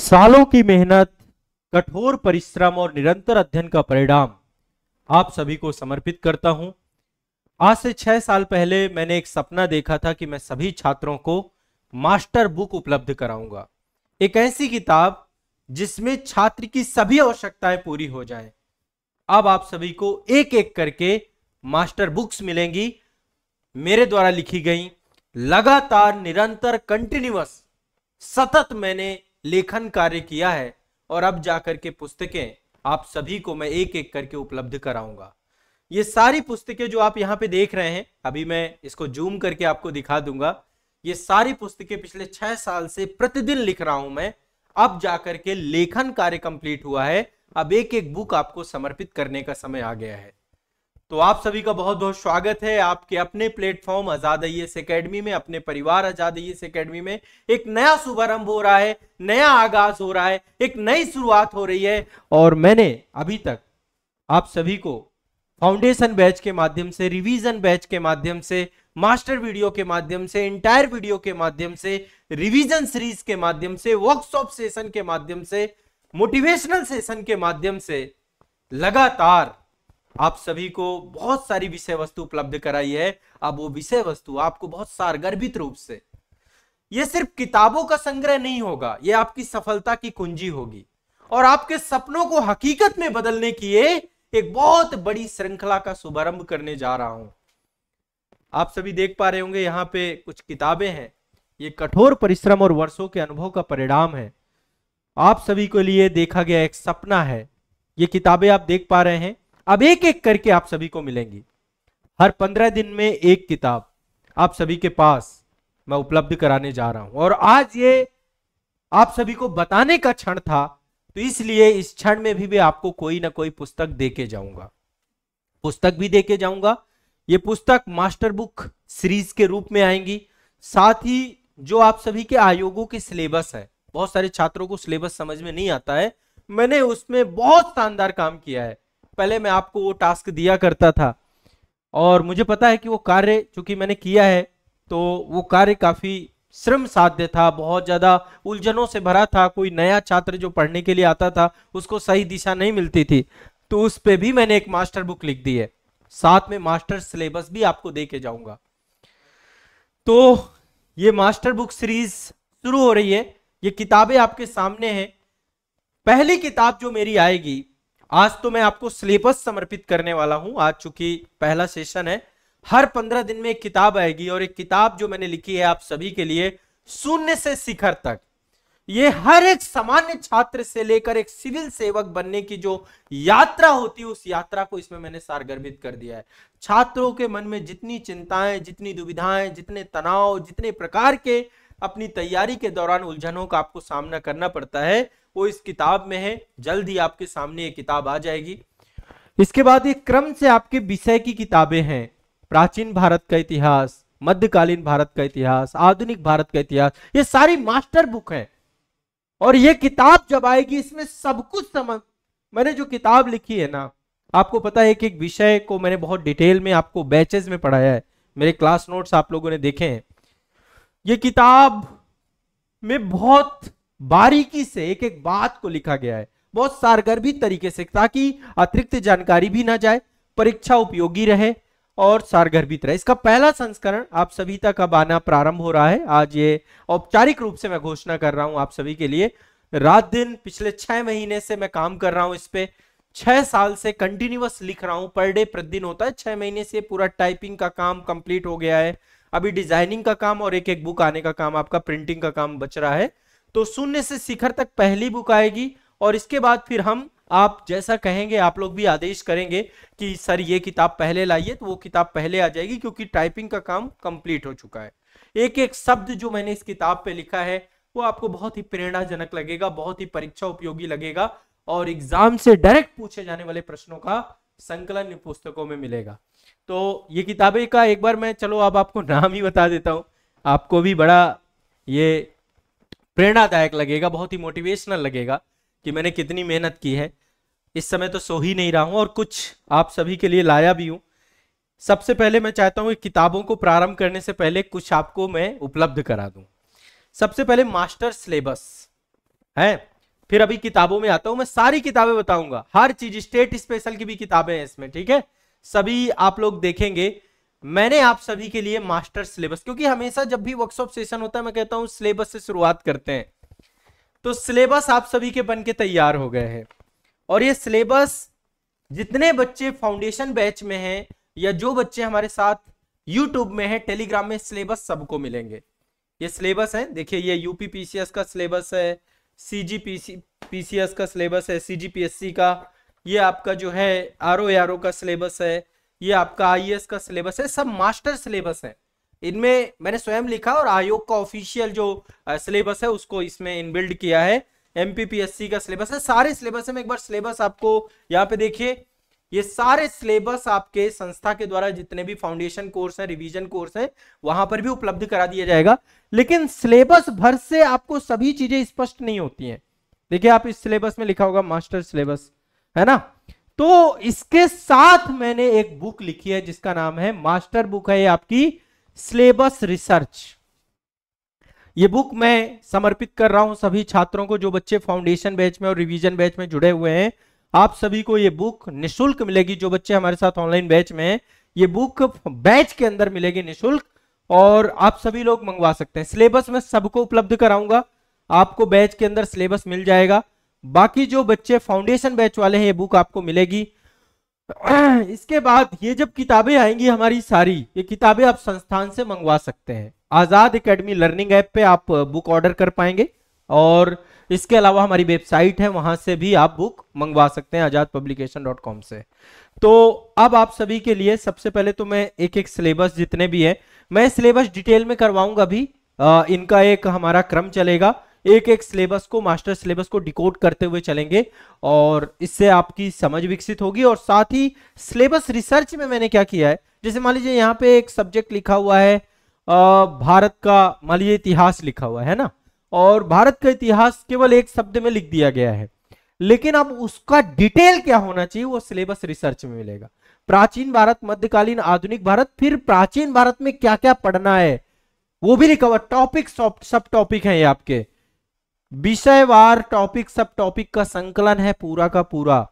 सालों की मेहनत, कठोर परिश्रम और निरंतर अध्ययन का परिणाम आप सभी को समर्पित करता हूं। आज से 6 साल पहले मैंने एक सपना देखा था कि मैं सभी छात्रों को मास्टर बुक उपलब्ध कराऊंगा, एक ऐसी किताब जिसमें छात्र की सभी आवश्यकताएं पूरी हो जाएं। अब आप सभी को एक एक करके मास्टर बुक्स मिलेंगी, मेरे द्वारा लिखी गई, लगातार निरंतर कंटिन्यूअस सतत मैंने लेखन कार्य किया है और अब जाकर के पुस्तकें आप सभी को मैं एक एक करके उपलब्ध कराऊंगा। ये सारी पुस्तकें जो आप यहां पे देख रहे हैं, अभी मैं इसको जूम करके आपको दिखा दूंगा। ये सारी पुस्तकें पिछले 6 साल से प्रतिदिन लिख रहा हूं मैं, अब जाकर के लेखन कार्य कंप्लीट हुआ है। अब एक एक बुक आपको समर्पित करने का समय आ गया है। तो आप सभी का बहुत बहुत स्वागत है आपके अपने प्लेटफॉर्म आजाद आईएएस एकेडमी में, अपने परिवार आजाद आईएएस एकेडमी में। एक नया शुभारंभ हो रहा है, नया आगाज हो रहा है, एक नई शुरुआत हो रही है। और मैंने अभी तक आप सभी को फाउंडेशन बैच के माध्यम से, रिवीजन बैच के माध्यम से, मास्टर वीडियो के माध्यम से, इंटायर वीडियो के माध्यम से, रिवीजन सीरीज के माध्यम से, वर्कशॉप सेशन के माध्यम से, मोटिवेशनल सेशन के माध्यम से लगातार आप सभी को बहुत सारी विषय वस्तु उपलब्ध कराई है। अब वो विषय वस्तु आपको बहुत सारगर्भित रूप से, ये सिर्फ किताबों का संग्रह नहीं होगा, ये आपकी सफलता की कुंजी होगी और आपके सपनों को हकीकत में बदलने की एक बहुत बड़ी श्रृंखला का शुभारंभ करने जा रहा हूं। आप सभी देख पा रहे होंगे यहां पे कुछ किताबें हैं। ये कठोर परिश्रम और वर्षों के अनुभव का परिणाम है। आप सभी के लिए देखा गया एक सपना है। ये किताबें आप देख पा रहे हैं, अब एक एक करके आप सभी को मिलेंगी। हर 15 दिन में एक किताब आप सभी के पास मैं उपलब्ध कराने जा रहा हूं और आज ये आप सभी को बताने का क्षण था, तो इसलिए इस क्षण में भी आपको कोई ना कोई पुस्तक देके जाऊंगा, पुस्तक भी देके जाऊंगा। ये पुस्तक मास्टर बुक सीरीज के रूप में आएंगी। साथ ही जो आप सभी के आयोगों के सिलेबस है, बहुत सारे छात्रों को सिलेबस समझ में नहीं आता है, मैंने उसमें बहुत शानदार काम किया है। पहले मैं आपको वो टास्क दिया करता था और मुझे पता है कि वो कार्य चूंकि मैंने किया है तो वो कार्य काफी श्रम साध्य था, बहुत ज्यादा उलझनों से भरा था। कोई नया छात्र जो पढ़ने के लिए आता था उसको सही दिशा नहीं मिलती थी, तो उस पे भी मैंने एक मास्टर बुक लिख दी है। साथ में मास्टर सिलेबस भी आपको दे के जाऊंगा। तो ये मास्टर बुक सीरीज शुरू हो रही है। ये किताबें आपके सामने हैं। पहली किताब जो मेरी आएगी, आज तो मैं आपको सिलेबस समर्पित करने वाला हूं। आज चूंकि पहला सेशन है, हर 15 दिन में एक किताब आएगी और एक किताब जो मैंने लिखी है आप सभी के लिए, शून्य से शिखर तक। ये हर एक सामान्य छात्र से लेकर एक सिविल सेवक बनने की जो यात्रा होती है, उस यात्रा को इसमें मैंने सारगर्भित कर दिया है। छात्रों के मन में जितनी चिंताएं, जितनी दुविधाएं, जितने तनाव, जितने प्रकार के अपनी तैयारी के दौरान उलझनों का आपको सामना करना पड़ता है, वो इस किताब में है। जल्द ही आपके सामने ये किताब आ जाएगी। इसके बाद एक क्रम से आपके विषय की किताबें हैं। प्राचीन भारत का इतिहास, मध्यकालीन भारत का इतिहास, आधुनिक भारत का इतिहास, ये सारी मास्टर बुक है। और ये किताब जब आएगी इसमें सब कुछ समझ, मैंने जो किताब लिखी है ना, आपको पता है एक एक विषय को मैंने बहुत डिटेल में आपको बैचेस में पढ़ाया है। मेरे क्लास नोट्स आप लोगों ने देखे हैं। ये किताब में बहुत बारीकी से एक एक बात को लिखा गया है, बहुत सारगर्भित तरीके से, ताकि अतिरिक्त जानकारी भी ना जाए, परीक्षा उपयोगी रहे और सारगर्भित रहे। इसका पहला संस्करण आप सभी तक अब आना प्रारंभ हो रहा है। आज ये औपचारिक रूप से मैं घोषणा कर रहा हूं आप सभी के लिए। रात दिन पिछले 6 महीने से मैं काम कर रहा हूं इस पे। 6 साल से कंटिन्यूअस लिख रहा हूं, पर डे प्रतिदिन होता है। 6 महीने से पूरा टाइपिंग का काम कंप्लीट हो गया है। अभी डिजाइनिंग का काम और एक एक बुक आने का काम, आपका प्रिंटिंग का काम बच रहा है। तो शून्य से शिखर तक पहली बुक आएगी और इसके बाद फिर हम, आप जैसा कहेंगे, आप लोग भी आदेश करेंगे कि सर ये किताब पहले लाइए, तो वो किताब पहले आ जाएगी, क्योंकि टाइपिंग का काम कंप्लीट हो चुका है। एक एक शब्द जो मैंने इस किताब पे लिखा है वो आपको बहुत ही प्रेरणाजनक लगेगा, बहुत ही परीक्षा उपयोगी लगेगा और एग्जाम से डायरेक्ट पूछे जाने वाले प्रश्नों का संकलन पुस्तकों में मिलेगा। तो ये किताबें का एक बार मैं, चलो अब आपको नाम ही बता देता हूं, आपको भी बड़ा ये प्रेरणादायक लगेगा, बहुत ही मोटिवेशनल लगेगा कि मैंने कितनी मेहनत की है। इस समय तो सो ही नहीं रहा हूं और कुछ आप सभी के लिए लाया भी हूं। सबसे पहले मैं चाहता हूं कि किताबों को प्रारंभ करने से पहले कुछ आपको मैं उपलब्ध करा दूं। सबसे पहले मास्टर सिलेबस है। फिर अभी किताबों में आता हूं, मैं सारी किताबें बताऊंगा, हर चीज, स्टेट स्पेशल की भी किताबें हैं इसमें, ठीक है, सभी आप लोग देखेंगे। मैंने आप सभी के लिए मास्टर सिलेबस, क्योंकि हमेशा जब भी वर्कशॉप सेशन होता है मैं कहता हूं सिलेबस से शुरुआत करते हैं, तो सिलेबस आप सभी के बन के तैयार हो गए हैं। और ये सिलेबस जितने बच्चे फाउंडेशन बैच में हैं या जो बच्चे हमारे साथ यूट्यूब में है, टेलीग्राम में, सिलेबस सबको मिलेंगे। ये सिलेबस है, देखिए ये यूपी पीसीएस का सिलेबस है, पीसीएस का सिलेबस है, सीजीपीएससी का, ये आपका जो है आरओ का सिलेबस है, ये आपका आईएएस का सिलेबस है, सब मास्टर सिलेबस है। इनमें मैंने स्वयं लिखा और आयोग का ऑफिशियल जो सिलेबस है उसको इसमें इनबिल्ड किया है। एमपीपीएससी का सिलेबस है, सारे सिलेबस में एक बार सिलेबस आपको यहाँ पे देखिए, ये सारे सिलेबस आपके संस्था के द्वारा जितने भी फाउंडेशन कोर्स है, रिवीजन कोर्स है, वहां पर भी उपलब्ध करा दिया जाएगा। लेकिन सिलेबस भर से आपको सभी चीजें स्पष्ट नहीं होती हैं। देखिए आप इस सिलेबस में लिखा होगा मास्टर सिलेबस, है ना, तो इसके साथ मैंने एक बुक लिखी है जिसका नाम है मास्टर बुक है, ये आपकी सिलेबस रिसर्च। ये बुक मैं समर्पित कर रहा हूं सभी छात्रों को जो बच्चे फाउंडेशन बैच में और रिवीजन बैच में जुड़े हुए हैं। आप सभी को ये बुक निशुल्क मिलेगी, जो बच्चे हमारे साथ ऑनलाइन बैच में हैं ये बुक बैच के अंदर मिलेगी निशुल्क, और आप सभी लोग मंगवा सकते हैं। सिलेबस में सबको उपलब्ध कराऊंगा, आपको बैच के अंदर सिलेबस मिल जाएगा। बाकी जो बच्चे फाउंडेशन बैच वाले हैं ये बुक आपको मिलेगी। इसके बाद ये जब किताबें आएंगी हमारी सारी, ये किताबें आप संस्थान से मंगवा सकते हैं। आजाद एकेडमी लर्निंग ऐप पे आप बुक ऑर्डर कर पाएंगे, और इसके अलावा हमारी वेबसाइट है वहां से भी आप बुक मंगवा सकते हैं azadpublication.com से। तो अब आप सभी के लिए सबसे पहले तो मैं एक एक सिलेबस जितने भी है मैं सिलेबस डिटेल में करवाऊंगा भी, इनका एक हमारा क्रम चलेगा, एक एक सिलेबस को, मास्टर सिलेबस को डिकोड करते हुए चलेंगे, और इससे आपकी समझ विकसित होगी। और साथ ही सिलेबस रिसर्च में मैंने क्या किया है, जैसे मान लीजिए यहाँ पे एक सब्जेक्ट लिखा हुआ है भारत का, मान लीजिए इतिहास लिखा हुआ है ना, और भारत का इतिहास केवल एक शब्द में लिख दिया गया है, लेकिन अब उसका डिटेल क्या होना चाहिए वो सिलेबस रिसर्च में मिलेगा। प्राचीन भारत, मध्यकालीन, आधुनिक भारत, फिर प्राचीन भारत में क्या क्या पढ़ना है वो भी लिखा हुआ। टॉपिक सब टॉपिक है ये आपके, विषयवार टॉपिक सब टॉपिक का संकलन है पूरा का पूरा।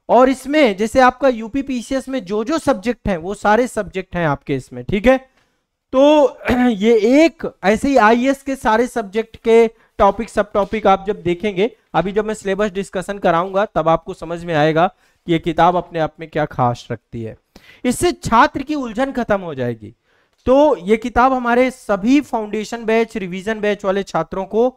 और इसमें जैसे आपका यूपी पीसीएस में जो जो सब्जेक्ट हैं वो सारे सब्जेक्ट हैं आपके इसमें, ठीक है। तो ये एक ऐसे ही आईएएस के सारे सब्जेक्ट के टॉपिक सब टॉपिक आप जब देखेंगे, अभी जब मैं सिलेबस डिस्कशन कराऊंगा तब आपको समझ में आएगा कि ये किताब अपने आप में क्या खास रखती है। इससे छात्र की उलझन खत्म हो जाएगी। तो ये किताब हमारे सभी फाउंडेशन बैच, रिवीजन बैच वाले छात्रों को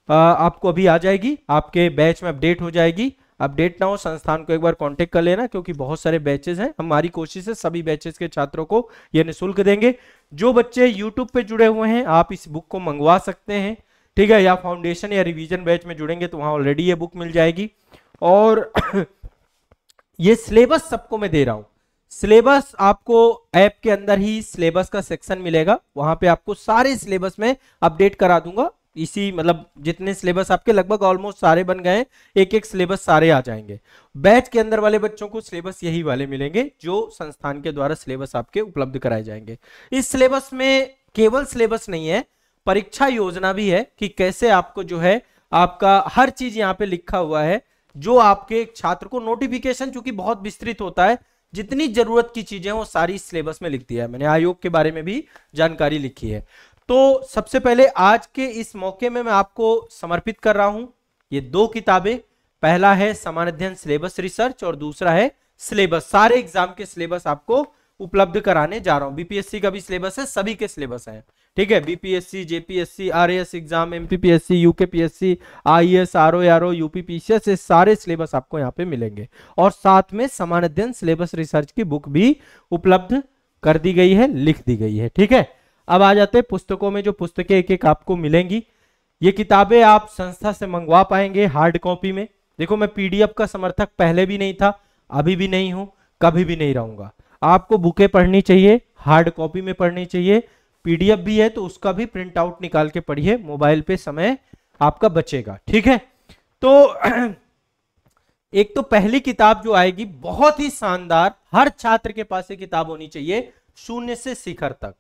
आपको अभी आ जाएगी, आपके बैच में अपडेट हो जाएगी। अपडेट ना हो संस्थान को एक बार कांटेक्ट कर लेना, क्योंकि बहुत सारे बैचेस हैं। हमारी कोशिश है सभी बैचेस के छात्रों को ये निःशुल्क देंगे। जो बच्चे यूट्यूब पे जुड़े हुए हैं आप इस बुक को मंगवा सकते हैं, ठीक है, या फाउंडेशन या रिवीजन बैच में जुड़ेंगे तो वहां ऑलरेडी ये बुक मिल जाएगी। और ये सिलेबस सबको मैं दे रहा हूं। सिलेबस आपको ऐप के अंदर ही सिलेबस का सेक्शन मिलेगा, वहां पे आपको सारे सिलेबस में अपडेट करा दूंगा। इसी मतलब जितने सिलेबस आपके लगभग ऑलमोस्ट सारे बन गए, एक एक सिलेबस सारे आ जाएंगे। बैच के अंदर वाले बच्चों को सिलेबस यही वाले मिलेंगे जो संस्थान के द्वारा सिलेबस आपके उपलब्ध कराए जाएंगे। इस सिलेबस में केवल सिलेबस नहीं है, परीक्षा योजना भी है कि कैसे आपको जो है आपका हर चीज यहाँ पे लिखा हुआ है, जो आपके छात्र को नोटिफिकेशन चूंकि बहुत विस्तृत होता है, जितनी जरूरत की चीजें वो सारी सिलेबस में लिख दिया है मैंने। आयोग के बारे में भी जानकारी लिखी है। तो सबसे पहले आज के इस मौके में मैं आपको समर्पित कर रहा हूं ये दो किताबें। पहला है समान अध्ययन सिलेबस रिसर्च और दूसरा है सिलेबस, सारे एग्जाम के सिलेबस आपको उपलब्ध कराने जा रहा हूं। बीपीएससी का भी सिलेबस है, सभी के सिलेबस हैं, ठीक है। BPSC, JPSC, RAS exam, MPPSC, UKPSC, IAS, RO, UPPCS, ये सारे सिलेबस आपको यहाँ पे मिलेंगे। और साथ में समान अध्ययन सिलेबस रिसर्च की बुक भी उपलब्ध कर दी गई है, लिख दी गई है, ठीक है। अब आ जाते हैं पुस्तकों में, जो पुस्तकें एक एक आपको मिलेंगी। ये किताबें आप संस्था से मंगवा पाएंगे हार्ड कॉपी में। देखो मैं पीडीएफ का समर्थक पहले भी नहीं था, अभी भी नहीं हूं, कभी भी नहीं रहूंगा। आपको बुकें पढ़नी चाहिए, हार्ड कॉपी में पढ़नी चाहिए। पीडीएफ भी है तो उसका भी प्रिंट आउट निकाल के पढ़िए, मोबाइल पे समय आपका बचेगा, ठीक है। तो एक तो पहली किताब जो आएगी बहुत ही शानदार, हर छात्र के पास ये किताब होनी चाहिए, शून्य से शिखर तक।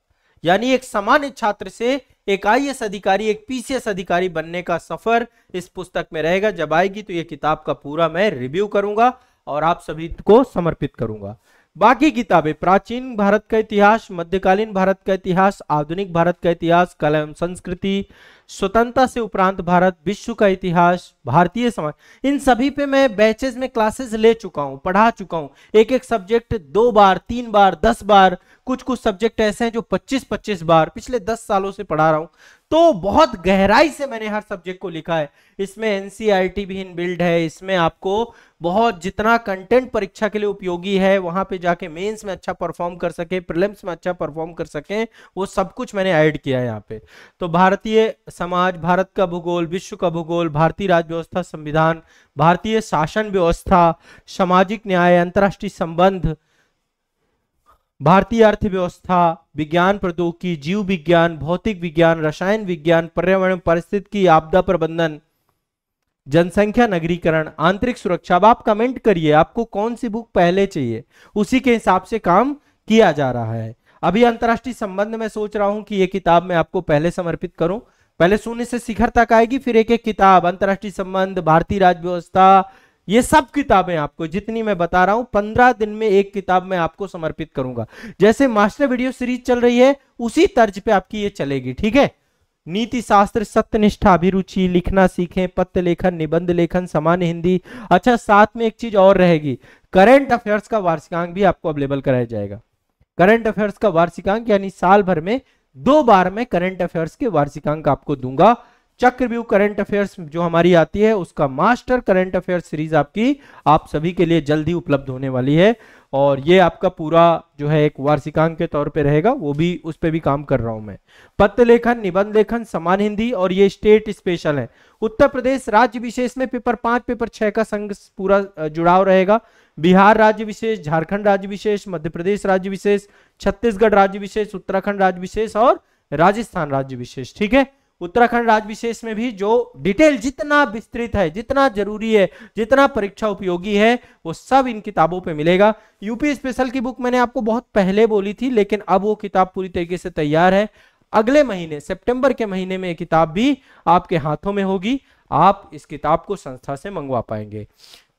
यानी एक सामान्य छात्र से एक आईएएस अधिकारी, एक पीसीएस अधिकारी बनने का सफर इस पुस्तक में रहेगा। जब आएगी तो ये किताब का पूरा मैं रिव्यू करूंगा और आप सभी को समर्पित करूंगा। बाकी किताबें प्राचीन भारत का इतिहास, मध्यकालीन भारत का इतिहास, आधुनिक भारत का इतिहास, कला एवं संस्कृति, स्वतंत्रता से उपरांत भारत, विश्व का इतिहास, भारतीय समाज, इन सभी पे मैं बैचेस में क्लासेस ले चुका हूं, पढ़ा चुका हूं। एक एक सब्जेक्ट 2 बार, 3 बार, 10 बार, कुछ सब्जेक्ट ऐसे हैं जो 25-25 बार पिछले 10 सालों से पढ़ा रहा हूं। तो बहुत गहराई से मैंने हर सब्जेक्ट को लिखा है। इसमें एनसीईआरटी भी इनबिल्ड है, इसमें आपको बहुत जितना कंटेंट परीक्षा के लिए उपयोगी है, वहां पे जाके मेंस में अच्छा परफॉर्म कर सके, प्रीलिम्स में अच्छा परफॉर्म कर सके, वो सब कुछ मैंने ऐड किया है यहाँ पे। तो भारतीय समाज, भारत का भूगोल, विश्व का भूगोल, भारतीय राज्य व्यवस्था, संविधान, भारतीय शासन व्यवस्था, सामाजिक न्याय, अंतरराष्ट्रीय संबंध, भारतीय अर्थव्यवस्था, विज्ञान प्रौद्योगिकी, जीव विज्ञान, भौतिक विज्ञान, रसायन विज्ञान, पर्यावरण, पारिस्थितिकी, आपदा प्रबंधन, जनसंख्या नगरीकरण, आंतरिक सुरक्षा। अब आप कमेंट करिए आपको कौन सी बुक पहले चाहिए, उसी के हिसाब से काम किया जा रहा है। अभी अंतरराष्ट्रीय संबंध में सोच रहा हूं कि ये किताब मैं आपको पहले समर्पित करूं। पहले शून्य से शिखर तक आएगी, फिर एक एक किताब, अंतरराष्ट्रीय संबंध, भारतीय राज्य व्यवस्था, ये सब किताबें आपको जितनी मैं बता रहा हूं 15 दिन में एक किताब मैं आपको समर्पित करूंगा। जैसे मास्टर वीडियो सीरीज चल रही है उसी तर्ज पे आपकी ये चलेगी, ठीक है। नीति शास्त्र, सत्यनिष्ठा, अभिरुचि, लिखना सीखें, पत्र लेखन, निबंध लेखन, सामान्य हिंदी। अच्छा, साथ में एक चीज और रहेगी, करंट अफेयर्स का वार्षिकांक भी आपको अवेलेबल कराया जाएगा। करंट अफेयर्स का वार्षिकांक यानी साल भर में 2 बार में करंट अफेयर्स के वार्षिकांक आपको दूंगा। चक्रव्यूह करंट अफेयर्स जो हमारी आती है उसका मास्टर करंट अफेयर्स सीरीज आपकी आप सभी के लिए जल्द ही उपलब्ध होने वाली है, और ये आपका पूरा जो है एक वार्षिकांक के तौर पे रहेगा, वो भी उस पे भी काम कर रहा हूं मैं। पत्र लेखन, निबंध लेखन, सामान्य हिंदी, और ये स्टेट स्पेशल है। उत्तर प्रदेश राज्य विशेष में पेपर 5, पेपर 6 का संग पूरा जुड़ाव रहेगा। बिहार राज्य विशेष, झारखंड राज्य विशेष, मध्य प्रदेश राज्य विशेष, छत्तीसगढ़ राज्य विशेष, उत्तराखंड राज्य विशेष और राजस्थान राज्य विशेष, ठीक है। उत्तराखंड राज्य विशेष में भी जो डिटेल जितना विस्तृत है, जितना जरूरी है, जितना परीक्षा उपयोगी है, वो सब इन किताबों पे मिलेगा। यूपी स्पेशल की बुक मैंने आपको बहुत पहले बोली थी, लेकिन अब वो किताब पूरी तरीके से तैयार है। अगले महीने सितंबर के महीने में ये किताब भी आपके हाथों में होगी, आप इस किताब को संस्था से मंगवा पाएंगे।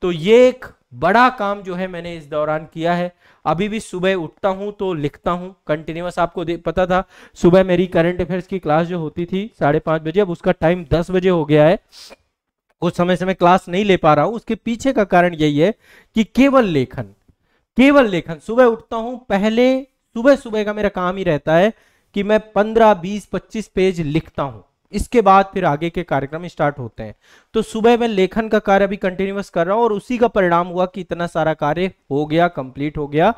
तो ये एक बड़ा काम जो है मैंने इस दौरान किया है। अभी भी सुबह उठता हूं तो लिखता हूं कंटिन्यूअस। आपको पता था सुबह मेरी करंट अफेयर्स की क्लास जो होती थी 5:30 बजे, अब उसका टाइम 10 बजे हो गया है। कुछ समय से मैं क्लास नहीं ले पा रहा हूं, उसके पीछे का कारण यही है कि केवल लेखन सुबह उठता हूं, पहले सुबह का मेरा काम ही रहता है कि मैं 15, 20, 25 पेज लिखता हूं, इसके बाद फिर आगे के कार्यक्रम स्टार्ट होते हैं। तो सुबह मैं लेखन का कार्य भी कंटिन्यूअस कर रहा हूं और उसी का परिणाम हुआ कि इतना सारा कार्य हो गया, कंप्लीट हो गया।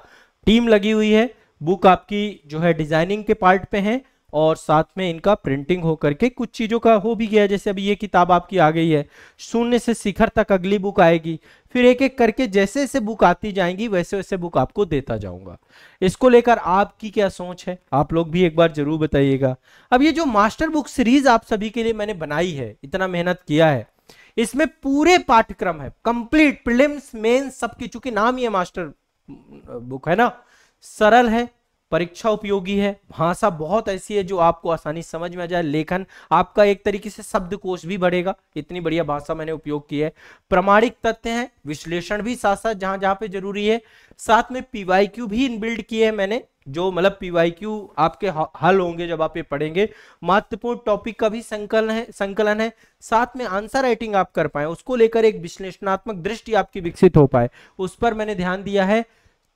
टीम लगी हुई है, बुक आपकी जो है डिजाइनिंग के पार्ट पे है और साथ में इनका प्रिंटिंग हो करके कुछ चीजों का हो भी गया। जैसे अभी ये किताब आपकी आ गई है, शून्य से शिखर तक अगली बुक आएगी, फिर एक एक करके जैसे जैसे बुक आती जाएंगी वैसे वैसे बुक आपको देता जाऊंगा। इसको लेकर आपकी क्या सोच है, आप लोग भी एक बार जरूर बताइएगा। अब ये जो मास्टर बुक सीरीज आप सभी के लिए मैंने बनाई है, इतना मेहनत किया है, इसमें पूरे पाठ्यक्रम है कंप्लीट, प्रीलिम्स मेंस सबकी, चूंकि नाम ये मास्टर बुक है ना, सरल है, परीक्षा उपयोगी है, भाषा बहुत ऐसी है जो आपको आसानी समझ में आ जाए, लेखन आपका एक तरीके से शब्दकोश भी बढ़ेगा, इतनी बढ़िया भाषा मैंने उपयोग की है। प्रमाणिक तथ्य हैं, विश्लेषण भी साथ साथ जहां जहां पे जरूरी है, साथ में पीवाईक्यू भी इनबिल्ड किए हैं मैंने, जो मतलब पीवाईक्यू आपके हल होंगे जब आप ये पढ़ेंगे। महत्वपूर्ण टॉपिक का भी संकलन है, साथ में आंसर राइटिंग आप कर पाए, उसको लेकर एक विश्लेषणात्मक दृष्टि आपकी विकसित हो पाए, उस पर मैंने ध्यान दिया है।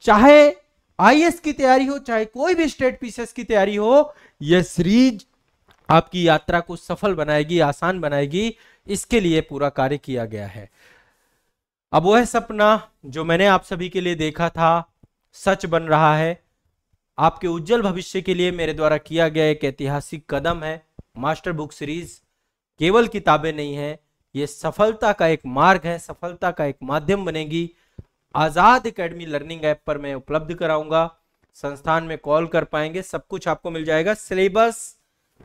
चाहे आईएएस की तैयारी हो, चाहे कोई भी स्टेट पीसीएस की तैयारी हो, यह सीरीज आपकी यात्रा को सफल बनाएगी, आसान बनाएगी, इसके लिए पूरा कार्य किया गया है। अब वह सपना जो मैंने आप सभी के लिए देखा था सच बन रहा है। आपके उज्जवल भविष्य के लिए मेरे द्वारा किया गया एक ऐतिहासिक कदम है। मास्टर बुक सीरीज केवल किताबें नहीं है, यह सफलता का एक मार्ग है, सफलता का एक माध्यम बनेगी। आजाद एकेडमी लर्निंग ऐप पर मैं उपलब्ध कराऊंगा, संस्थान में कॉल कर पाएंगे, सब कुछ आपको मिल जाएगा। सिलेबस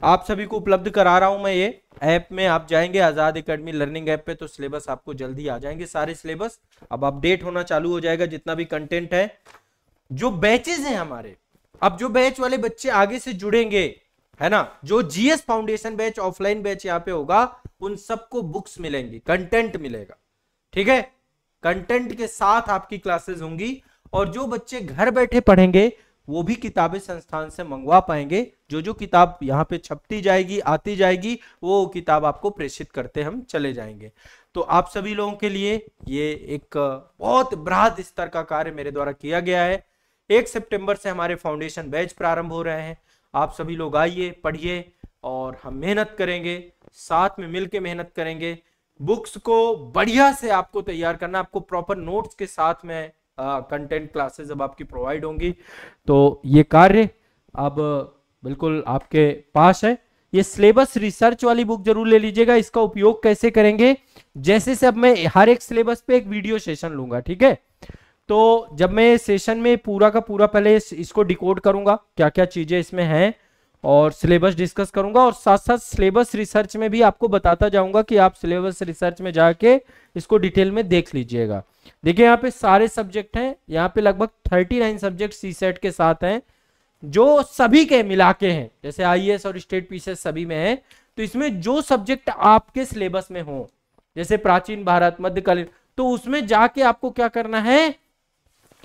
आप सभी को उपलब्ध करा रहा हूं मैं, ये ऐप में आप जाएंगे आजाद एकेडमी लर्निंग ऐप पे तो सिलेबस आपको जल्दी आ जाएंगे, सारे सिलेबस अब अपडेट होना चालू हो जाएगा, जितना भी कंटेंट है। जो बैचेस हैं हमारे अब जो बैच वाले बच्चे आगे से जुड़ेंगे, है ना, जो GS foundation batch offline batch यहाँ पे होगा, उन सबको बुक्स मिलेंगी, कंटेंट मिलेगा, ठीक है, कंटेंट के साथ आपकी क्लासेस होंगी। और जो बच्चे घर बैठे पढ़ेंगे वो भी किताबें संस्थान से मंगवा पाएंगे। जो जो किताब यहाँ पे छपती जाएगी, आती जाएगी, वो किताब आपको प्रेषित करते हम चले जाएंगे। तो आप सभी लोगों के लिए ये एक बहुत बृहद स्तर का कार्य मेरे द्वारा किया गया है। 1 सितंबर से हमारे फाउंडेशन बैच प्रारंभ हो रहे हैं। आप सभी लोग आइए, पढ़िए, और हम मेहनत करेंगे, साथ में मिलकर मेहनत करेंगे। बुक्स को बढ़िया से आपको तैयार करना, आपको प्रॉपर नोट्स के साथ में कंटेंट क्लासेस अब आपकी प्रोवाइड होंगी। तो ये कार्य अब बिल्कुल आपके पास है। ये सिलेबस रिसर्च वाली बुक जरूर ले लीजिएगा। इसका उपयोग कैसे करेंगे, जैसे से अब मैं हर एक सिलेबस पे एक वीडियो सेशन लूंगा, ठीक है। तो जब मैं सेशन में पूरा का पूरा पहले इसको डिकोड करूंगा, क्या क्या चीजें इसमें हैं, और सिलेबस डिस्कस करूंगा, और साथ साथ सिलेबस रिसर्च में भी आपको बताता जाऊंगा कि आप सिलेबस रिसर्च में जाके इसको डिटेल में देख लीजिएगा। देखिए यहाँ पे सारे सब्जेक्ट हैं, यहाँ पे लगभग 39 सब्जेक्ट सी सेट के साथ हैं, जो सभी के मिला के हैं, जैसे आईएएस और स्टेट पीसीएस सभी में है। तो इसमें जो सब्जेक्ट आपके सिलेबस में हो, जैसे प्राचीन भारत, मध्यकालीन, तो उसमें जाके आपको क्या करना है,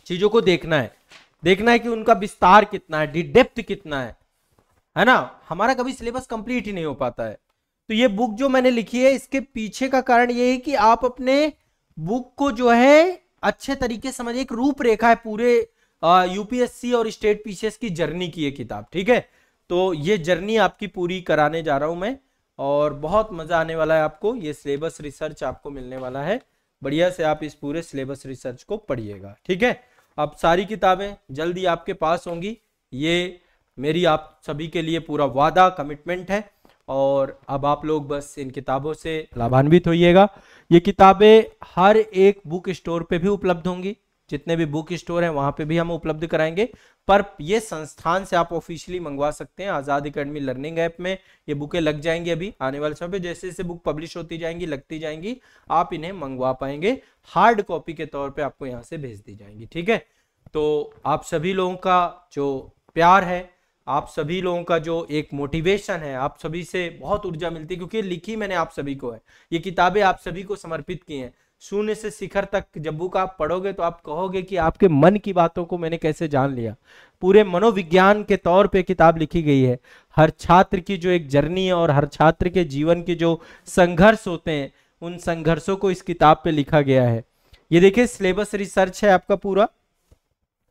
चीजों को देखना है कि उनका विस्तार कितना है, डेप्थ कितना है ना। हमारा कभी सिलेबस कंप्लीट ही नहीं हो पाता है। तो ये बुक जो मैंने लिखी है, इसके पीछे का कारण ये है कि आप अपने बुक को जो है अच्छे तरीके से समझिए। एक रूपरेखा है पूरे यूपीएससी और स्टेट पीसीएस की जर्नी की ये किताब, ठीक है। तो ये जर्नी आपकी पूरी कराने जा रहा हूं मैं, और बहुत मजा आने वाला है आपको। ये सिलेबस रिसर्च आपको मिलने वाला है, बढ़िया से आप इस पूरे सिलेबस रिसर्च को पढ़िएगा, ठीक है। अब सारी किताबें जल्दी आपके पास होंगी, ये मेरी आप सभी के लिए पूरा वादा, कमिटमेंट है। और अब आप लोग बस इन किताबों से लाभान्वित होइएगा। ये किताबें हर एक बुक स्टोर पे भी उपलब्ध होंगी, जितने भी बुक स्टोर हैं वहां पे भी हम उपलब्ध कराएंगे। पर ये संस्थान से आप ऑफिशियली मंगवा सकते हैं। आजाद एकेडमी लर्निंग ऐप में ये बुकें लग जाएंगी अभी आने वाले समय पे, जैसे जैसे बुक पब्लिश होती जाएंगी, लगती जाएंगी, आप इन्हें मंगवा पाएंगे। हार्ड कॉपी के तौर पे आपको यहाँ से भेज दी जाएंगी, ठीक है। तो आप सभी लोगों का जो प्यार है, आप सभी लोगों का जो एक मोटिवेशन है, आप सभी से बहुत ऊर्जा मिलती है, क्योंकि लिखी मैंने आप सभी को है, ये किताबें आप सभी को समर्पित की हैं। शून्य से शिखर तक जब बुक आप पढ़ोगे तो आप कहोगे कि आपके मन की बातों को मैंने कैसे जान लिया। पूरे मनोविज्ञान के तौर पे किताब लिखी गई है। हर छात्र की जो एक जर्नी है और हर छात्र के जीवन के जो संघर्ष होते हैं, उन संघर्षों को इस किताब पे लिखा गया है। ये देखिए सिलेबस रिसर्च है आपका पूरा।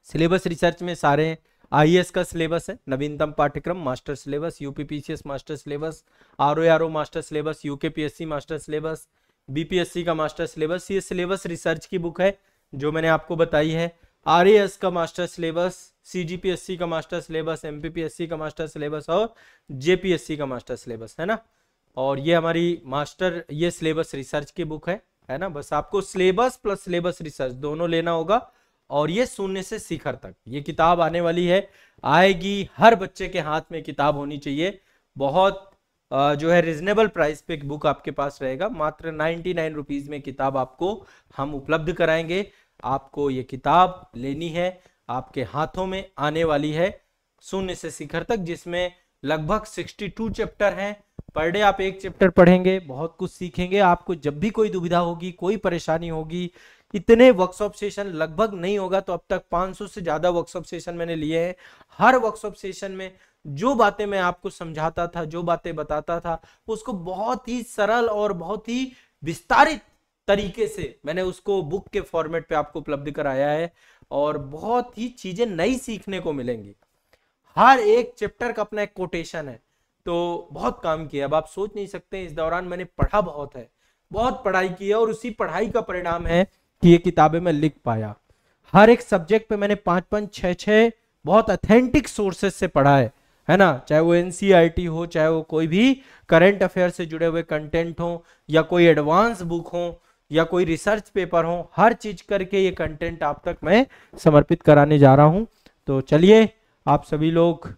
सिलेबस रिसर्च में सारे आईएएस का सिलेबस है, नवीनतम पाठ्यक्रम, master syllabus, UPPCS master syllabus, RORO master syllabus, UKPSC master syllabus, BPSC का मास्टर सिलेबस। ये सिलेबस रिसर्च की बुक है जो मैंने आपको बताई है। आरएएस का मास्टर सिलेबस, सीजीपीएससी का मास्टर सिलेबस, एमपीपीएससी का मास्टर सिलेबस और जेपीएससी का मास्टर सिलेबस, है ना। और ये हमारी मास्टर ये सिलेबस रिसर्च की बुक है ना। बस आपको सिलेबस प्लस सिलेबस रिसर्च दोनों लेना होगा। और ये शून्य से शिखर तक ये किताब आने वाली है, आएगी। हर बच्चे के हाथ में किताब होनी चाहिए। बहुत जो है रिजनेबल प्राइस पे बुक आपके पास रहेगा, मात्र 99 रुपीज में किताब आपको हम उपलब्ध कराएंगे। आपको ये किताब लेनी है, आपके हाथों में आने वाली है, शून्य से शिखर तक, जिसमें लगभग 62 चैप्टर हैं। पर डे आप एक चैप्टर पढ़ेंगे, बहुत कुछ सीखेंगे। आपको जब भी कोई दुविधा होगी, कोई परेशानी होगी, इतने वर्कशॉप सेशन लगभग नहीं होगा तो अब तक 500 से ज्यादा वर्कशॉप सेशन मैंने लिए हैं। हर वर्कशॉप सेशन में जो बातें मैं आपको समझाता था, जो बातें बताता था, उसको बहुत ही सरल और बहुत ही विस्तारित तरीके से मैंने उसको बुक के फॉर्मेट पे आपको उपलब्ध कराया है। और बहुत ही चीजें नई सीखने को मिलेंगी। हर एक चैप्टर का अपना एक कोटेशन है, तो बहुत काम किया। अब आप सोच नहीं सकते, इस दौरान मैंने पढ़ा बहुत है, बहुत पढ़ाई की है, और उसी पढ़ाई का परिणाम है कि ये किताबें मैं लिख पाया। हर एक सब्जेक्ट पे मैंने 5-5, 6-6 बहुत ऑथेंटिक सोर्सेस से पढ़ा है ना। चाहे वो एनसीईआरटी हो, चाहे वो कोई भी करंट अफेयर से जुड़े हुए कंटेंट हो, या कोई एडवांस बुक हो, या कोई रिसर्च पेपर हो, हर चीज करके ये कंटेंट आप तक मैं समर्पित कराने जा रहा हूं। तो चलिए आप सभी लोग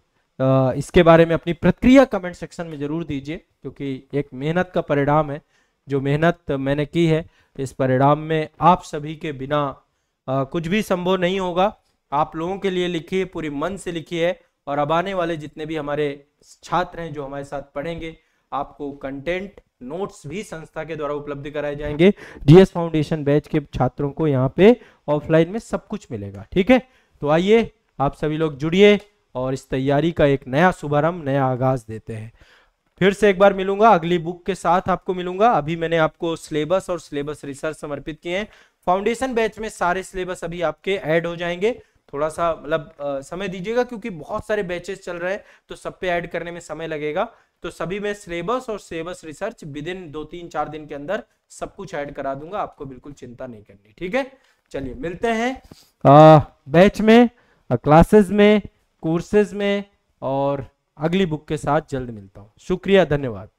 इसके बारे में अपनी प्रतिक्रिया कमेंट सेक्शन में जरूर दीजिए, क्योंकि एक मेहनत का परिणाम है। जो मेहनत मैंने की है, इस परिणाम में आप सभी के बिना कुछ भी संभव नहीं होगा। आप लोगों के लिए लिखी है, पूरी मन से लिखी है। और अब आने वाले जितने भी हमारे छात्र हैं जो हमारे साथ पढ़ेंगे, आपको कंटेंट नोट्स भी संस्था के द्वारा उपलब्ध कराए जाएंगे। जीएस फाउंडेशन बैच के छात्रों को यहाँ पे ऑफलाइन में सब कुछ मिलेगा, ठीक है। तो आइए आप सभी लोग जुड़िए और इस तैयारी का एक नया शुभारंभ, नया आगाज देते हैं। फिर से एक बार मिलूंगा, अगली बुक के साथ आपको मिलूंगा। अभी मैंने आपको सिलेबस और सिलेबस रिसर्च समर्पित किए हैं। फाउंडेशन बैच में सारे सिलेबस अभी आपके ऐड हो जाएंगे। थोड़ा सा मतलब समय दीजिएगा, क्योंकि बहुत सारे बैचेस चल रहे हैं, तो सब पे ऐड करने में समय लगेगा। तो सभी में सिलेबस और सिलेबस रिसर्च विद इन 2-3-4 दिन के अंदर सब कुछ ऐड करा दूंगा, आपको बिल्कुल चिंता नहीं करनी, ठीक है। चलिए मिलते हैं बैच में, क्लासेस में, कोर्सेज में, और अगली बुक के साथ जल्द मिलता हूं। शुक्रिया, धन्यवाद।